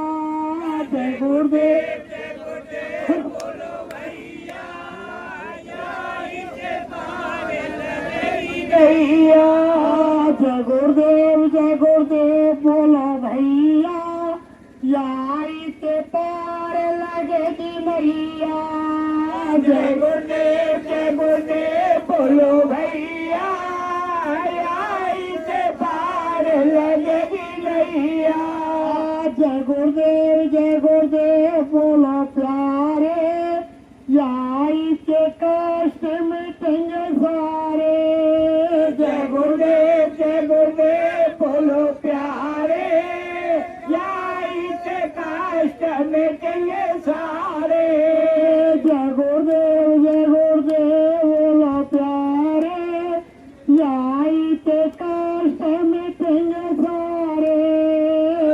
जय गुरुदेव भैया। जय गुरुदेव बोलो भैया याई ते पार लगेगी नैया। जय गुरुदेव बोलो भैया याई ते पार लगेगी नैया। जय गुरुदेव बोलो प्यारे याई के कष्ट मिटेंगे सारे। जय गुरुदेव बोलो प्यारे याई के कष्ट मिटेंगे सारे। जय गुरुदेव बोलो प्यारे याई के कष्ट मिटेंगे सारे।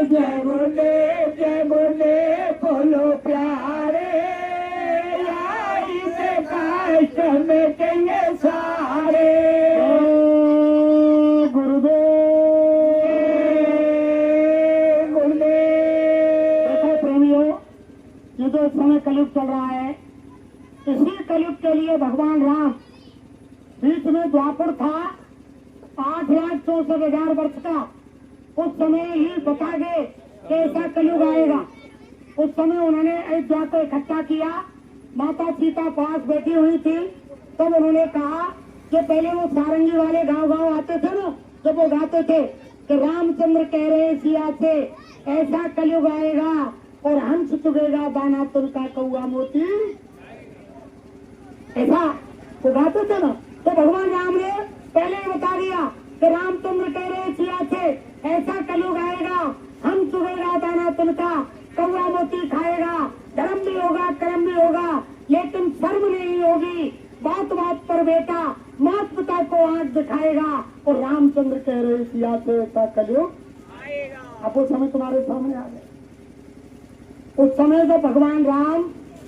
जय गुरुदेव बोलो प्यारे कष्ट मिटेंगे सारे। गुरुदेव देखो प्रेमियों ये जो समय कलयुग चल रहा है इसी कलयुग के लिए भगवान राम बीच में द्वापर था 8,64,000 वर्ष का। उस समय ही बता गए कि ऐसा कलयुग आएगा। उस समय उन्होंने अयोध्या को इकट्ठा किया, माता सीता पास बैठी हुई थी। तब उन्होंने कहा कि पहले वो सारंगी वाले गांव आते थे ना, जब वो गाते थे कि रामचंद्र कह रहे सिया से ऐसा कलयुग आएगा और हंस चुगेगा दाना तुलका कौआ मोती, ऐसा वो गाते थे ना। तो भगवान राम ने पहले ही बता दिया कि रामचंद्र कह रहे सिया से ऐसा कलयुग आएगा, हम चुगेगा दाना तुलका कौआ मोती खाएगा, धर्म भी होगा कर्म भी होगा लेकिन शर्म नहीं होगी। बात बात पर बेटा माता पिता को आंख दिखाएगा और रामचंद्र कह रहे सिया से ऐसा कलयुग आएगा। अब वो समय तुम्हारे सामने आ गया। उस समय जब भगवान राम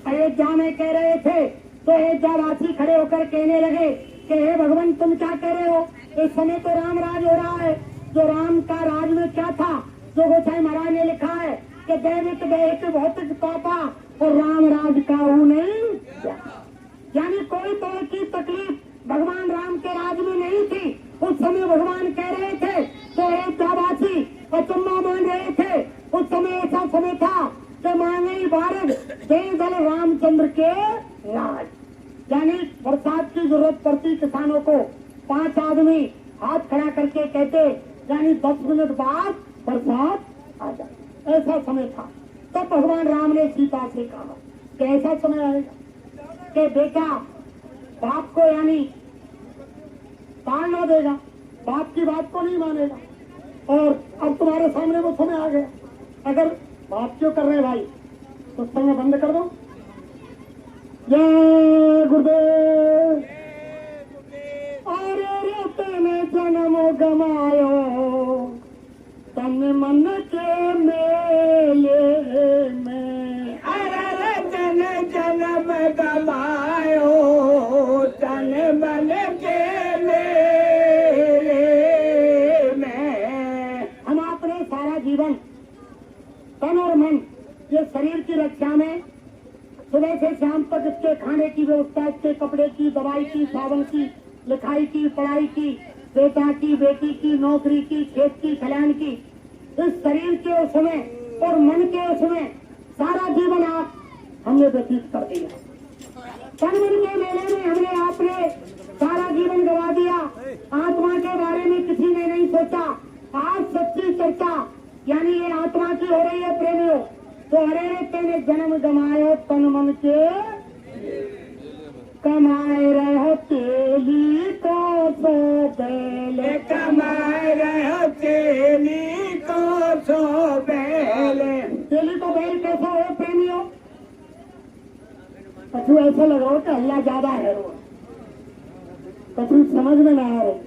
अयोध्या में कह रहे थे तो अयोध्यावासी खड़े होकर कहने लगे कि हे भगवान तुम क्या कह रहे हो, इस समय तो राम राज हो रहा है। जो राम का राज में क्या था, जो गोसाई महाराज ने लिखा है कि दैविक दैहिक भौतिक पापा और राम राज का नहीं, यानी कोई तरह की तकलीफ भगवान राम के राज में नहीं थी। उस समय भगवान कह रहे थे तो अयोध्यावासी अचंबा मान रहे थे। उस समय ऐसा समय था कि मांगे बारग जय दल रामचंद्र के राज। यानी बरसात की जरूरत पड़ती किसानों को, 5 आदमी हाथ खड़ा करके कहते, यानी 10 मिनट बाद बरसात आ जाए। ऐसा समय था। तब भगवान राम ने सीता से कहा कि ऐसा समय आएगा कि बेटा बाप को यानी ताड़ना देगा, बाप की बात को नहीं मानेगा। और अब तुम्हारे सामने वो समय आ गया। अगर बात क्यों कर रहे हैं भाई, तो समय बंद कर दो। जय गुरुदेव। अरे रे तेने जन्म गमायो तन मन के मेले में। अरे रे तेने जन्म गमायो तन मन के मेले में। हम अपने सारा जीवन तन और मन, ये शरीर की रक्षा में सुबह से शाम तक इसके खाने की व्यवस्था, इसके कपड़े की, दवाई की, सावन की, लिखाई की, पढ़ाई की, बेटा की, बेटी की, नौकरी की, खेत की, खलिहान की, इस शरीर के उसमें और मन के उसमें सारा जीवन आप हमने व्यतीत कर दिया। तन मन के मेले में हमने आपने सारा जीवन गवा दिया। आत्मा के बारे में किसी ने नहीं सोचा। आज सच्ची चर्चा यानी ये आत्मा की हो रही है प्रेमियों। तो अरे रे तेने जन्म गमायो तन मन के कमाए रहो तेली को सो बैल। कमाए रहो तेली को सो बैल। तेली को बैल कैसा हो प्रेमियों? कछु ऐसा लग रहा हो कि अल्लाह ज्यादा है, वो कछु समझ में ना आ रही।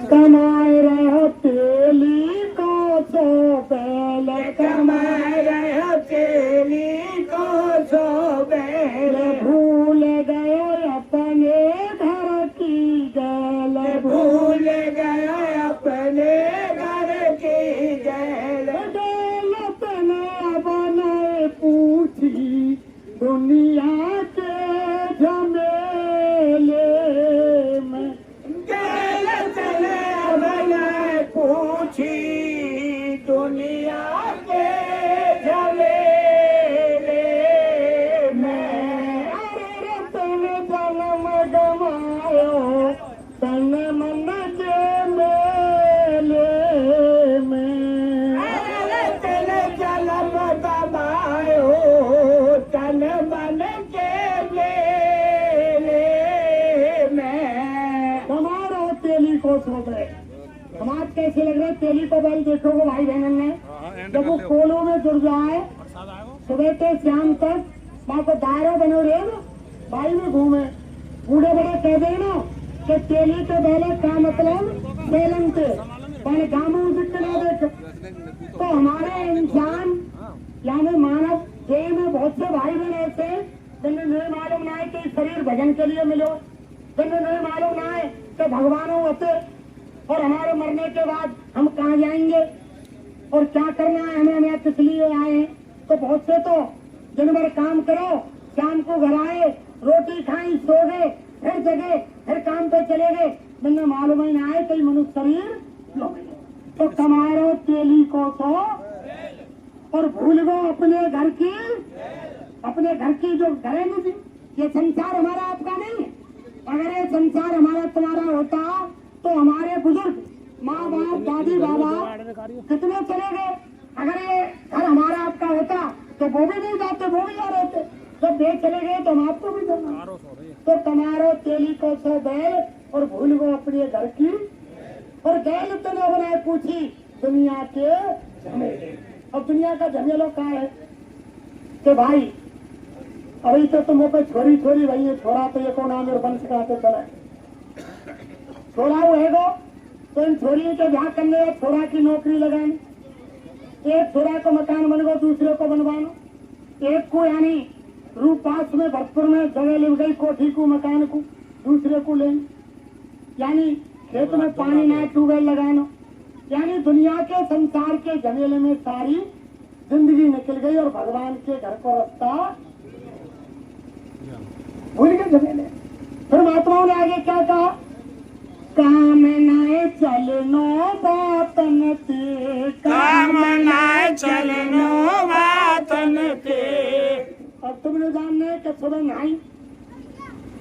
कमाए रहो तेली को सो बैल। कमाए रहो तेली को सो बैल। भूल गए अपने घर की गैल। भूल गए अपने घर की गैल। गैल तने बने पूछी दुनिया के झमेले में। गैल तने बने पूछी दुनिया के झमेले में। अरे रे तने जन्म गमायो तन मन के मेले में। अरे तेरे जन्म गवायो तन मन के मेले में। हमारा तेली को सो गए। हमारे कैसे लग रहे तेली को बैल देखोगे भाई बहन ने, जब वो कोलों में जुड़ जाए सुबह से शाम तक वहाँ को दायरा बनो रे भाई में घूमे। बूढ़े बड़े कह दे ना कि तेली के बैले का मतलब बेलन के पहले गाँव दिखना देख। तो हमारे इंसान यानी मानव देह में बहुत से भाई बहन ऐसे जिन्हें नहीं मालूम ना है कि शरीर भजन के लिए मिलो, जिन्हें नहीं मालूम ना है कि भगवानों होते और हमारे मरने के बाद हम कहाँ जाएंगे और क्या करना है, हमें यहाँ किस लिए आए हैं। तो बहुत से तो दिन भर काम करो, शाम को घर आए, रोटी खाई, सो गए, फिर जगह, फिर काम पे चले गए, जिन्हें मालूम ही ना आए कई मनुष्य शरीर क्यों मिले। तो कमारो तेली को सो और भूल गो अपने घर की जो घरे में थी। ये संसार हमारा आपका नहीं है। अगर ये संसार हमारा तुम्हारा होता तो हमारे बुजुर्ग माँ बाप दादी बाबा कितने चले गए। अगर ये घर हमारा आपका होता तो वो भी नहीं जाते, वो भी जा रहे थे। जब वे चले गए तो हम आपको भी जाना। तो कमारो तेली को सो बैल और भूल गो अपने घर की। और गैल तने बनाए पूछी दुनिया के झमेले। अब दुनिया का झमेलो क्या है कि भाई अभी तो तुम पे छोरी छोरी भाई ये छोरा तो ये कौन आमिर बन सकाते चला छोरा वो है गो। तो इन छोरियों के ब्याह करने या छोरा की नौकरी लगानी, एक छोरा को मकान बन गो, दूसरे को बनवाना, एक को यानी रूपास में भरतपुर में जगह मिल गई कोठी को मकान को, दूसरे को लेना, यानी खेत में पानी ना ट्यूबवेल लगाना, यानी दुनिया के संसार के झमेले में सारी जिंदगी निकल गई और भगवान के घर को रास्ता भूल के झमेले। फिर महात्माओं ने आगे क्या कहा, काम नाए चलनो बातन ते, काम नाए सुबह नहाई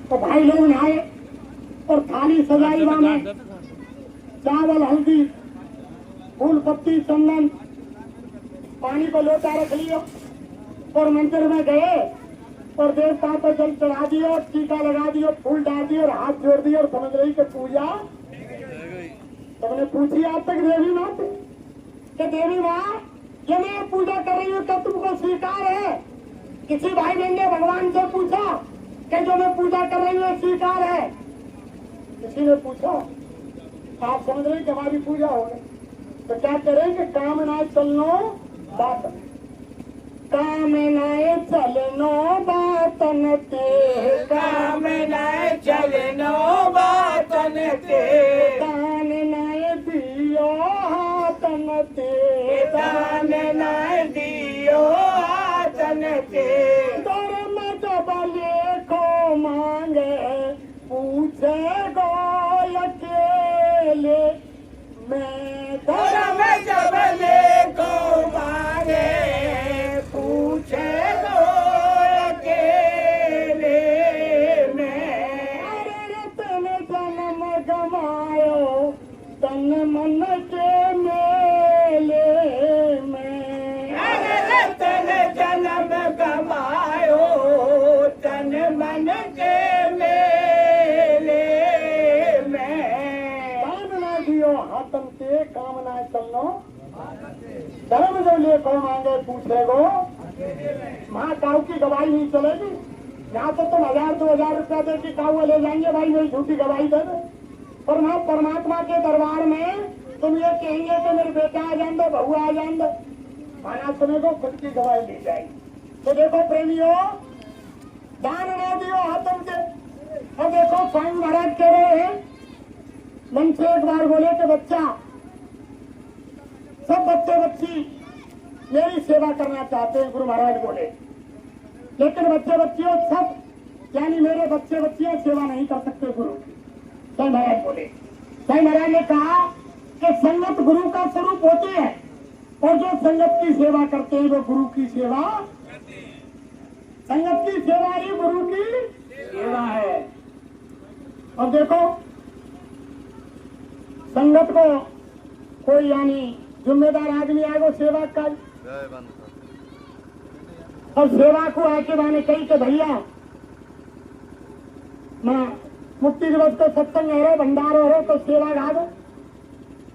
तो भाई लोग नहाए और थाली सजाई वहां में चावल हल्दी फूल पत्ती चंदन पानी को लोटा रख लिया और मंदिर में गए और देवता पर जल चढ़ा दिया और टीका लगा दिया फूल डाल दिए और हाथ जोड़ दिए और समझ रही कि पूजा तुमने पूछी आज तक देवी माँ से कि देवी माँ ये मैं पूजा कर रही हूँ क्या तुमको स्वीकार है? किसी भाई बहन ने भगवान से पूछा कि जो मैं पूजा कर रही हूँ स्वीकार है? किसी ने पूछा आप समझ रहे कि हमारी पूजा हो गई तो क्या करें कि कामनाएं चलनो बात कामनाएं चलनो बातन ते कामनाएं चलनो बातन ते कामनाएं दियो हाथन ते कामनाएं दियो हाथन ते धर्म जब लेखो मांगे पूछे गो अकेले मैं धर्म जब लेको मांगे पूछे गो अकेले में अरे रतन जन्म गवायो तन मन के मेले में अरे रतन जन्म गवायो तन मन के मेले में कामना दियो हाथन से कामना चलनो धर्म जो ले कौन मांगे पूछे गो महाकाव की गवाही नहीं चलेगी यहाँ तो तुम 1000-2000 रुपया दे के काऊ ले जाएंगे भाई वही झूठी गवाही दे दो पर वहाँ परमात्मा के दरबार में तुम ये कहेंगे कि मेरे बेटा आ जान दो बहू आ जान दो खाना सुनेगो खुद की गवाही ली जाएगी। तो देखो प्रेमियों दान न दियो हाथों से और देखो स्वामी महाराज कह रहे हैं मन से एक बार बोले कि बच्चा सब बच्चे बच्ची मेरी सेवा करना चाहते हैं गुरु महाराज बोले लेकिन बच्चे बच्चियों सब यानी मेरे बच्चे बच्चियां सेवा नहीं कर सकते गुरु की। साईं महाराज बोले साईं महाराज ने कहा कि संगत गुरु का स्वरूप होती है और जो संगत की सेवा करते हैं वो गुरु की सेवा संगत की सेवा ही गुरु की सेवा है। अब देखो संगत को कोई यानी जिम्मेदार आदमी आएगा सेवा का और सेवा को आके माने कही के भैया मां मुक्ति दिवस को सत्संग हो भंडारो हो तो सेवा गा दो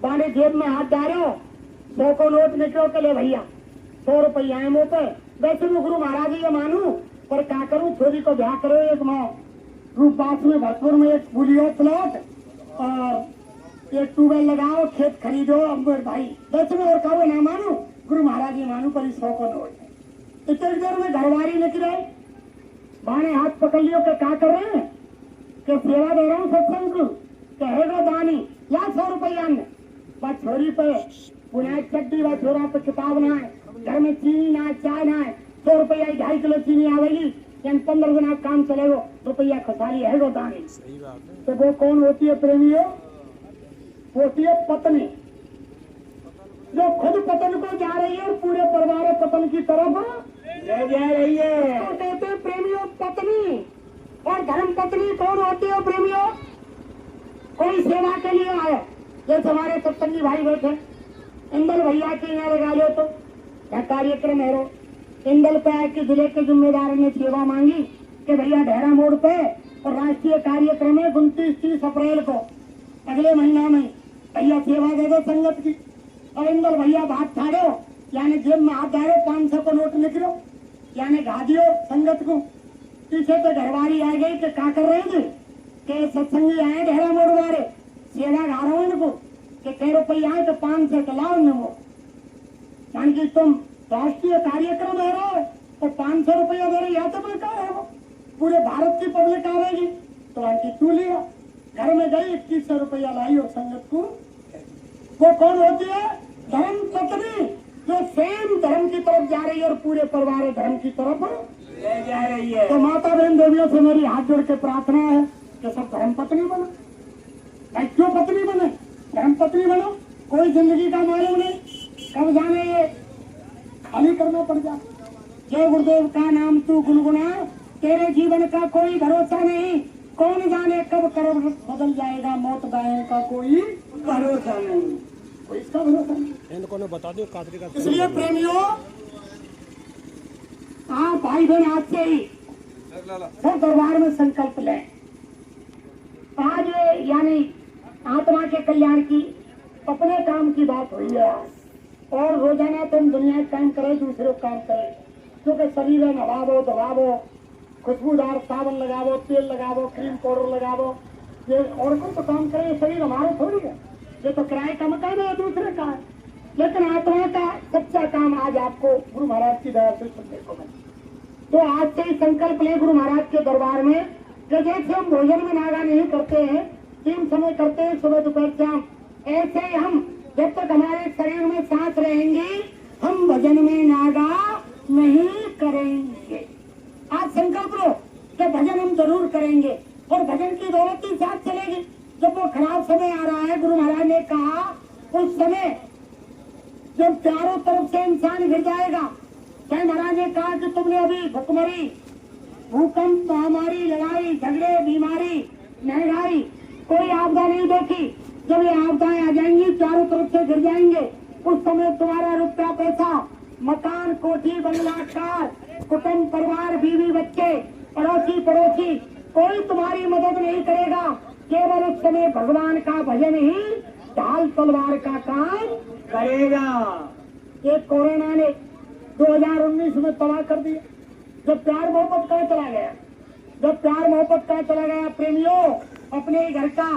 बाने जेब में हाथ डालो 100 को नोट निकलो के ले भैया 100 रुपया है मुँह पे वैसे मैं गुरु महाराज ये मानू पर क्या करूं छोरी को ब्याह करो एक माँ रूपबास में भरतपुर में एक बुलियो प्लॉट और एक ट्यूबवेल लगाओ खेत खरीदो अम्बर भाई वैसे में और कहो ना मानू गुरु महाराज ये मानू पर 100 को नोट इतनी देर में घरवारी निकले बाने हाथ पकड़ लियो के क्या कर रहे हैं कि सेवा दे रहा हूँ सत्संग को कहेगा दानी या 100 रुपया ने बस छोरी पे पुनाई चड्डी व छोरा पे किताब ना है घर में चीनी ना चाय ना है 100 रुपया 2.5 किलो चीनी आवेगी यानी 15 दिन काम चलेगा रुपया खसारी है गो दानी तो वो कौन होती है प्रेमियों होती है पत्नी जो खुद पतन को जा रही है और पूरे परिवार पतन की तरफ ले जा रही है तो कहते हैं प्रेमियों पत्नी और धर्म पत्नी कौन होती है प्रेमियों कोई सेवा के लिए आए जैसे हमारे सत्संगी भाई बैठे इंदल भैया के यहाँ लगा लो तो क्या कार्यक्रम है रो इंदल पे आके जिले के जिम्मेदार ने सेवा मांगी कि भैया ढेरा मोड़ पे और राष्ट्रीय कार्यक्रम है 29-30 अप्रैल को अगले महीना में भैया सेवा दे दो संगत की और इंदल भैया बात छाड़ो यानी जेब में हाथ डालो 500 को नोट निकलो यानी गा दियो संगत को पीछे तो घरवारी आ गई कि क्या कर रहे थे कि सत्संगी आए ढेरा मोड़ वाले सेवा गा रहा हूँ इनको कि कई रुपये आए तो 500 चलाओ न वो यानी कि तुम राष्ट्रीय कार्यक्रम है रहे तो 500 रुपया दे रहे या तो मैं कहा है पूरे भारत की पब्लिक आवेगी तो आंटी तू लिया घर में गई 2100 रुपया लाई और संगत को वो कौन होती है धर्म पत्नी जो सेम धर्म की तरफ जा रही है और पूरे परिवार धर्म की तरफ ले जा रही है। तो माता बहन देवियों से मेरी हाथ जोड़ के प्रार्थना है कि सब धर्म पत्नी बनो भाई क्यों पत्नी बने धर्म पत्नी बनो कोई जिंदगी का मालूम नहीं कब जाने ये खाली करना पड़ जाए जय गुरुदेव का नाम तू गुनगुना तेरे जीवन का कोई भरोसा नहीं, कौन जाने कब कर्म बदल जाएगा, मौत दाएं का कोई भरोसा नहीं, कोई इसका भरोसा नहीं। इनको ने बता दो कातरी का। इसलिए प्रेमियों, आप भाई बहन आज से ही सब दरबार में संकल्प लें। आज यानी आत्मा के कल्याण की, अपने काम की बात हुई है और रोजाना तुम दुनिया का काम करे, दूसरे का काम करे, क्योंकि शरीर में नवाबो दबावो, खुशबूदार साबुन लगावो, तेल लगावो, क्रीम पाउडर लगावो, ये और कोई तो काम करे, ये शरीर हमारा थोड़ी है, ये तो किराए का मकान है, दूसरे का है। लेकिन आत्मा का सच्चा काम आज आपको गुरु महाराज की दया से सुनने को मिले। तो आज से ही संकल्प ले गुरु महाराज के दरबार में कि जैसे हम भोजन में नागा नहीं करते हैं, 3 समय करते हैं, सुबह दोपहर शाम, ऐसे ही हम जब तक हमारे शरीर में सांस रहेंगे हम भजन में नागा नहीं करेंगे। आज संकल्प लो कि भजन हम जरूर करेंगे और भजन की दौलत ही साथ चलेगी। जब वो खराब समय आ रहा है, गुरु महाराज ने कहा उस समय जब चारों तरफ से इंसान गिर जाएगा, चाहे महाराज ने कहा कि तुमने अभी भुखमरी, भूकंप, महामारी, लड़ाई झगड़े, बीमारी, महंगाई, कोई आपदा नहीं देखी। जब ये आपदाएं आ जाएंगी, चारों तरफ से गिर जाएंगे, उस समय तुम्हारा रुपया पैसा, मकान, कोठी, बंगला, कार, कुटुंब, परिवार, बीवी, बच्चे, पड़ोसी कोई तुम्हारी मदद नहीं करेगा। केवल उस समय भगवान का भजन ही ढाल तलवार का काम करेगा। ये कोरोना ने 2019 में तबाह कर दिया। जब प्यार मोहब्बत कहाँ चला गया, जब प्यार मोहब्बत कहाँ चला गया प्रेमियों, अपने घर का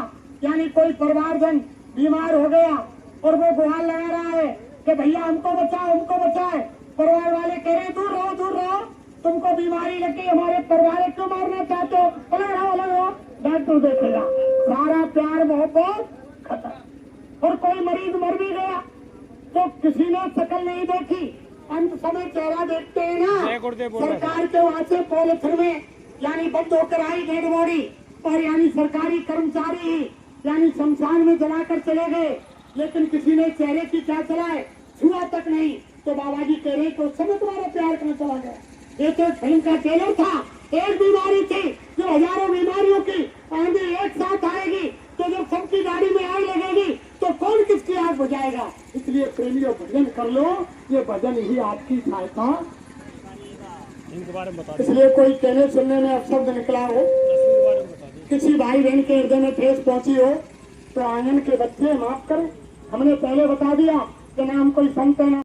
यानी कोई परिवारजन बीमार हो गया और वो गुहार लगा रहा है कि भैया हमको बचाओ, हमको बचाए। परिवार वाले कह रहे दूर रहो, तुमको बीमारी लगी, हमारे परिवार क्यों मारना चाहते हो, अलग रहो, डॉक्टर देखेगा। सारा प्यार मोहब्बत खत्म। और कोई मरीज मर भी गया तो किसी ने शक्ल नहीं देखी, अंत समय चेहरा देखते हैं ना। सरकार के वहां से पॉलिथिन में यानी बंद होकर आई डेड बॉडी और यानी सरकारी कर्मचारी ही यानी शमशान में जलाकर चले गए, लेकिन किसी ने चेहरे की क्या चलाए, छुआ तक नहीं। तो बाबा जी कह रहे कि उस समय तुम्हारा प्यार कहाँ चला गया। ये तो फिल्म का ट्रेलर था, एक बीमारी थी जो हजारों बीमारियों की आंधी एक साथ आएगी, तो जब सबकी गाड़ी में आग लगेगी तो कौन किसकी आग बुझाएगा। इसलिए प्रेमियों भजन कर लो, ये भजन ही आपकी सहायता। इनके बारे में बता। इसलिए कोई कहने सुनने में अपशब्द निकला हो, किसी भाई बहन के हृदय में ठेस पहुंची हो, तो आंगन के बच्चे माफ करें। हमने पहले बता दिया कि नाम कोई संत है ना